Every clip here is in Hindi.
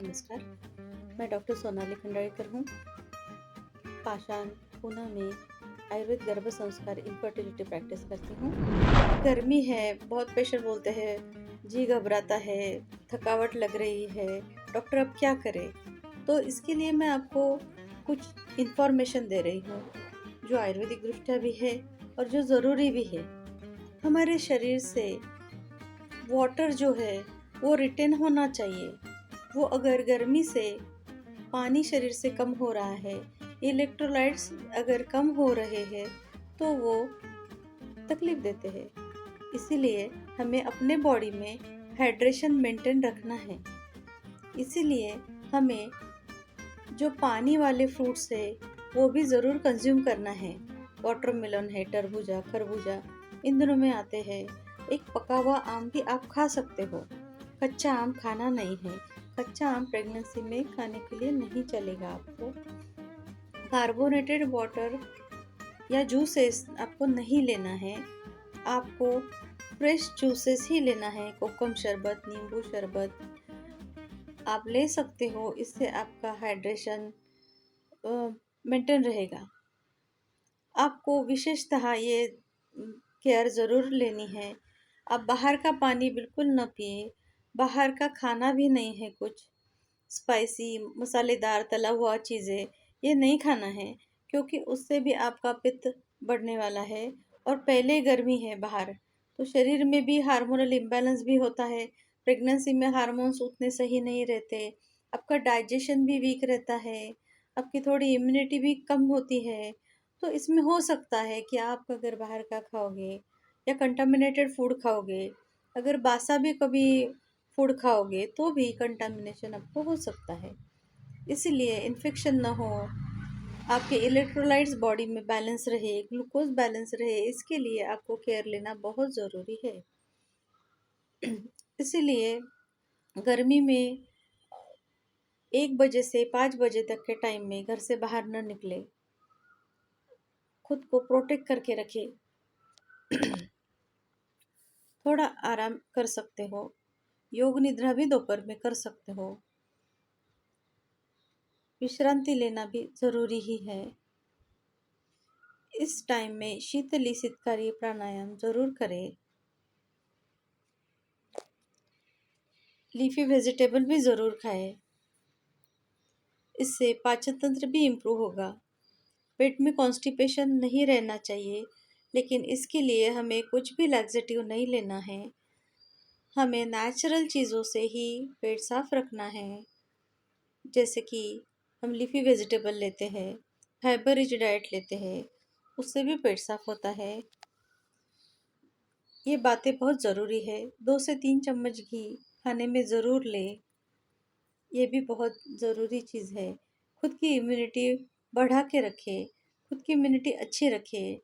नमस्कार। मैं डॉक्टर सोनाली खंडारीकर हूँ। पाषाण, पूना में आयुर्वेद गर्भ संस्कार इनफर्टिलिटी प्रैक्टिस करती हूँ। गर्मी है, बहुत पेशेंट बोलते हैं जी घबराता है, थकावट लग रही है, डॉक्टर अब क्या करें? तो इसके लिए मैं आपको कुछ इन्फॉर्मेशन दे रही हूँ जो आयुर्वेदिक दृष्टया भी है और जो ज़रूरी भी है। हमारे शरीर से वाटर जो है वो रिटेन होना चाहिए। वो अगर गर्मी से पानी शरीर से कम हो रहा है, इलेक्ट्रोलाइट्स अगर कम हो रहे हैं तो वो तकलीफ देते हैं। इसीलिए हमें अपने बॉडी में हाइड्रेशन मेंटेन रखना है। इसीलिए हमें जो पानी वाले फ्रूट्स है वो भी ज़रूर कंज्यूम करना है। वाटरमेलन है, तरबूजा, खरबूजा इन दिनों में आते हैं। एक पका हुआ आम भी आप खा सकते हो। कच्चा आम खाना नहीं है। कच्चा आम प्रेगनेंसी में खाने के लिए नहीं चलेगा आपको। कार्बोनेटेड वाटर या जूसेस आपको नहीं लेना है। आपको फ्रेश जूसेस ही लेना है। कोकम शरबत, नींबू शरबत आप ले सकते हो। इससे आपका हाइड्रेशन मेंटेन रहेगा। आपको विशेषतः ये केयर ज़रूर लेनी है। आप बाहर का पानी बिल्कुल न पिए। बाहर का खाना भी नहीं है कुछ स्पाइसी, मसालेदार, तला हुआ चीज़ें ये नहीं खाना है, क्योंकि उससे भी आपका पित्त बढ़ने वाला है। और पहले गर्मी है बाहर, तो शरीर में भी हार्मोनल इम्बैलेंस भी होता है। प्रेगनेंसी में हार्मोन्स उतने सही नहीं रहते। आपका डाइजेशन भी वीक रहता है। आपकी थोड़ी इम्यूनिटी भी कम होती है। तो इसमें हो सकता है कि आप अगर बाहर का खाओगे या कंटामिनेटेड फूड खाओगे, अगर बासा भी कभी फूड खाओगे तो भी कंटामिनेशन आपको हो सकता है। इसलिए इन्फेक्शन ना हो, आपके इलेक्ट्रोलाइट्स बॉडी में बैलेंस रहे, ग्लूकोज बैलेंस रहे, इसके लिए आपको केयर लेना बहुत ज़रूरी है। इसीलिए गर्मी में 1 बजे से 5 बजे तक के टाइम में घर से बाहर न निकले। खुद को प्रोटेक्ट करके रखें। थोड़ा आराम कर सकते हो। योग निद्रा भी दोपहर में कर सकते हो। विश्रांति लेना भी ज़रूरी ही है। इस टाइम में शीतली शीतकारी प्राणायाम ज़रूर करें। लीफी वेजिटेबल भी ज़रूर खाएं। इससे पाचन तंत्र भी इम्प्रूव होगा। पेट में कॉन्स्टिपेशन नहीं रहना चाहिए, लेकिन इसके लिए हमें कुछ भी लैक्सेटिव नहीं लेना है। हमें नेचुरल चीज़ों से ही पेट साफ रखना है। जैसे कि हम लीफी वेजिटेबल लेते हैं, फाइबर रिच डाइट लेते हैं, उससे भी पेट साफ होता है। ये बातें बहुत ज़रूरी है। 2 से 3 चम्मच घी खाने में ज़रूर लें। ये भी बहुत ज़रूरी चीज़ है। खुद की इम्यूनिटी बढ़ा के रखें। खुद की इम्यूनिटी अच्छी रखें।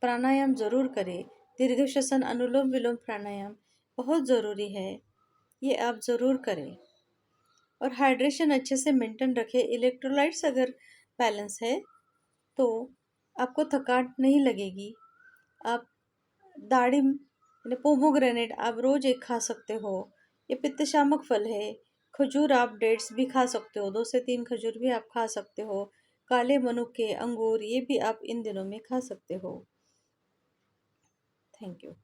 प्राणायाम ज़रूर करें। दीर्घ श्वसन, अनुलोम विलोम प्राणायाम बहुत ज़रूरी है। ये आप ज़रूर करें। और हाइड्रेशन अच्छे से मेंटेन रखें। इलेक्ट्रोलाइट्स अगर बैलेंस है तो आपको थकान नहीं लगेगी। आप दाड़िम यानी पोमोग्रेनेट आप रोज़ एक खा सकते हो। ये पित्तशामक फल है। खजूर आप डेट्स भी खा सकते हो। 2 से 3 खजूर भी आप खा सकते हो। काले मनुके, अंगूर ये भी आप इन दिनों में खा सकते हो। Thank you.